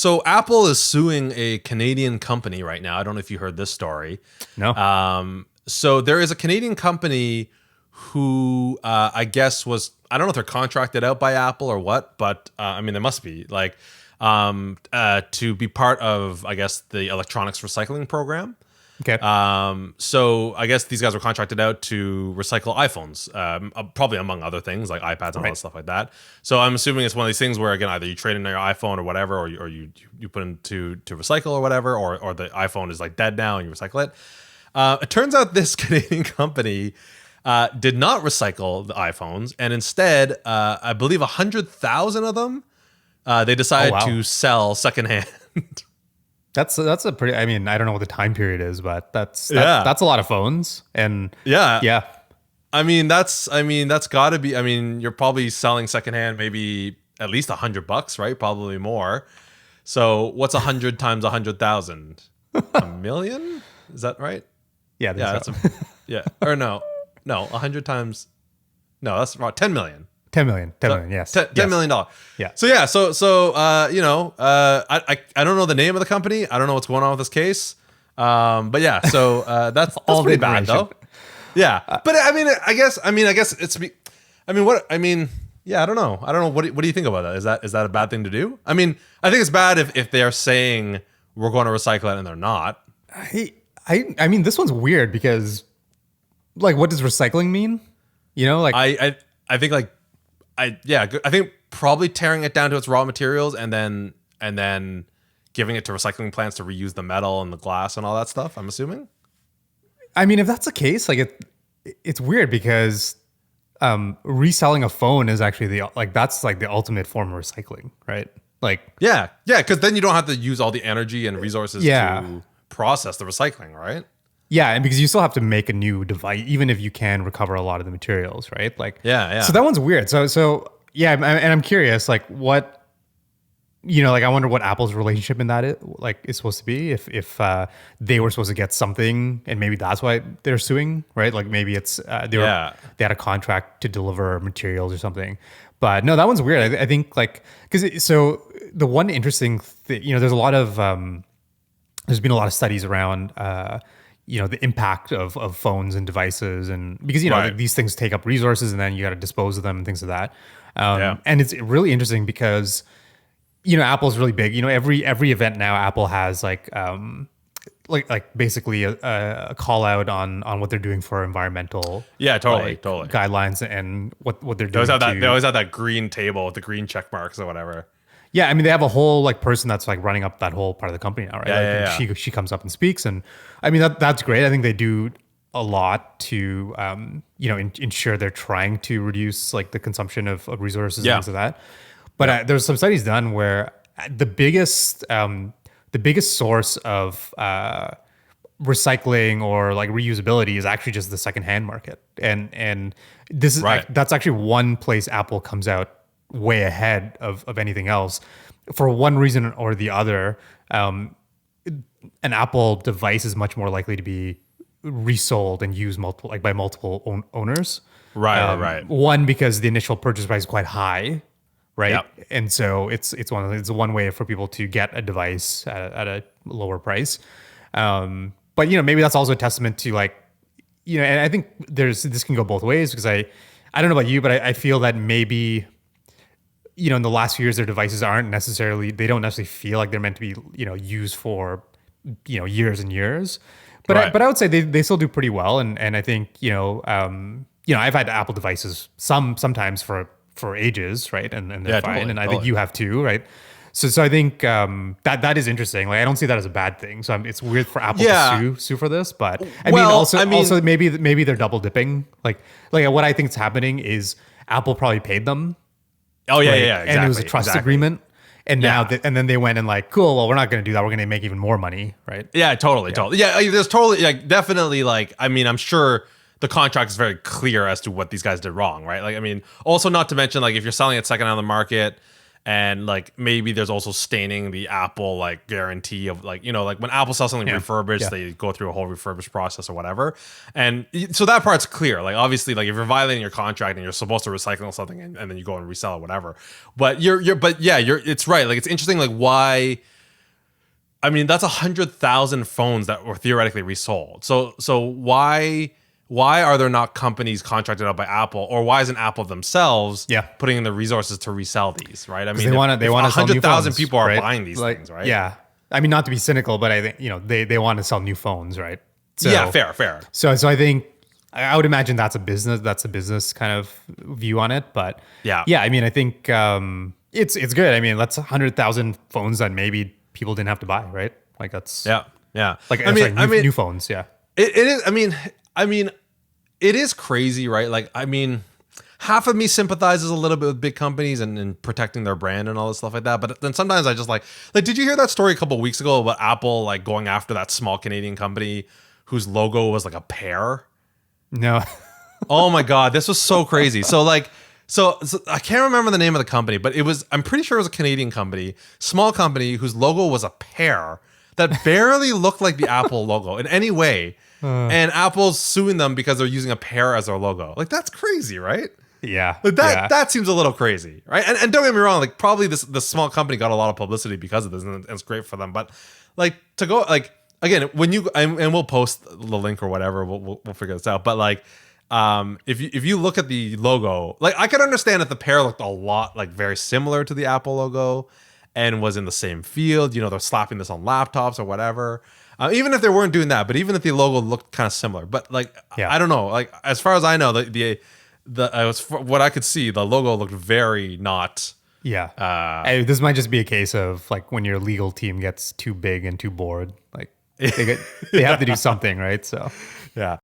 So Apple is suing a Canadian company right now. I don't know if you heard this story. No. So there is a Canadian company who I guess was, I don't know if they're contracted out by Apple or what, but I mean, they must be like to be part of, I guess, the electronics recycling program. Okay. So I guess these guys were contracted out to recycle iPhones, probably among other things like iPads and all that stuff like that. So I'm assuming it's one of these things where, again, either you trade in your iPhone or whatever, or you put it to recycle or whatever, or the iPhone is like dead now and you recycle it. It turns out this Canadian company did not recycle the iPhones, and instead, I believe 100,000 of them, they decided to sell secondhand. That's a pretty. I mean, I don't know what the time period is, but that's a lot of phones, and yeah. I mean, that's got to be. I mean, you're probably selling secondhand, maybe at least $100, right? Probably more. So, what's 100 times 100,000? A million? Is that right? Yeah, yeah, so. Yeah. Or no, 100 times. No, that's wrong. 10 million. 10 million, yes. $10 million. Yeah. So yeah, I don't know the name of the company. I don't know what's going on with this case. But yeah, so that's all pretty bad though. Yeah. But I mean, I guess it's I don't know. What do you think about that? Is that a bad thing to do? I mean, I think it's bad if they're saying we're going to recycle it and they're not. I mean, this one's weird because, like, what does recycling mean? You know, like I think like I think probably tearing it down to its raw materials and then giving it to recycling plants to reuse the metal and the glass and all that stuff. I'm assuming. I mean, if that's the case, like it's weird because reselling a phone is actually that's like the ultimate form of recycling, right? Like yeah, because then you don't have to use all the energy and resources to process the recycling, right? Yeah, and because you still have to make a new device, even if you can recover a lot of the materials, right? Like, yeah. So that one's weird. So yeah, and I'm curious, like, what, like, I wonder what Apple's relationship in that is supposed to be. If they were supposed to get something, and maybe that's why they're suing, right? Like, maybe it's they had a contract to deliver materials or something. But no, that one's weird. I think like so the one interesting thing, there's a lot of there's been a lot of studies around. The impact of phones and devices, and because like, these things take up resources, and then you got to dispose of them and things like that. And it's really interesting because Apple's really big. Every event now, Apple has like basically a call out on what they're doing for environmental totally guidelines and what they're doing. They always have that green table with the green check marks or whatever. Yeah, I mean, they have a whole like person that's like running up that whole part of the company now, right? She comes up and speaks, and I mean that's great. I think they do a lot to ensure they're trying to reduce like the consumption of resources and things like that. But there's some studies done where the biggest source of recycling or like reusability is actually just the secondhand market, and this is that's actually one place Apple comes out way ahead of anything else for one reason or the other. An Apple device is much more likely to be resold and used by multiple owners. Right. One, because the initial purchase price is quite high, right? Yep. And so it's one way for people to get a device at a lower price. But maybe that's also a testament to like, and I think this can go both ways because I don't know about you, but I feel that maybe in the last few years, their devices they don't necessarily feel like they're meant to be, used for, years and years. But I would say they still do pretty well. And I think, I've had Apple devices sometimes for ages, right? And they're fine. Totally, and I think you have too, right? So I think that is interesting. Like I don't see that as a bad thing. So it's weird for Apple to sue for this, but also maybe they're double dipping. Like what I think is happening is Apple probably paid them. Oh yeah, exactly. And it was a trust agreement, and now and then they went and like, cool. Well, we're not going to do that. We're going to make even more money, right? Yeah, totally. Yeah, there's definitely like. I mean, I'm sure the contract is very clear as to what these guys did wrong, right? Like, I mean, also not to mention like if you're selling it second on the market, And like maybe there's also staining the Apple like guarantee of like, you know, like when Apple sells something refurbished, they go through a whole refurbished process or whatever. And so that part's clear. Like obviously, like if you're violating your contract and you're supposed to recycle something and then you go and resell it, whatever. But it's right. Like it's interesting, like why. I mean, that's 100,000 phones that were theoretically resold. So why are there not companies contracted out by Apple, or why isn't Apple themselves putting in the resources to resell these? Right? I mean, they want to 100,000 people are buying these things, right? Yeah. I mean, not to be cynical, but I think they want to sell new phones, right? So, yeah, fair. So I think I would imagine that's a business kind of view on it. But yeah. I mean, I think it's good. I mean, that's 100,000 phones that maybe people didn't have to buy, right? Like that's Like new phones, yeah. It is. I mean, it is crazy, right? Like, I mean, half of me sympathizes a little bit with big companies and protecting their brand and all this stuff like that. But then sometimes I just like, did you hear that story a couple of weeks ago about Apple like going after that small Canadian company whose logo was like a pear? No. Oh my God, this was so crazy. So I can't remember the name of the company, but I'm pretty sure it was a Canadian company, small company whose logo was a pear that barely looked like the Apple logo in any way. And Apple's suing them because they're using a pear as their logo. Like, that's crazy, right? Yeah. Like that seems a little crazy, right? And don't get me wrong, like probably this small company got a lot of publicity because of this, and it's great for them. But like to go like again, when you and we'll post the link or whatever, we'll figure this out. But like if you look at the logo, like I could understand if the pear looked a lot like very similar to the Apple logo and was in the same field, you know, they're slapping this on laptops or whatever. Even if they weren't doing that, but even if the logo looked kind of similar, but like I don't know, like as far as I know, what I could see, the logo looked very not. Yeah. This might just be a case of like when your legal team gets too big and too bored, like they have to do something, right? So yeah.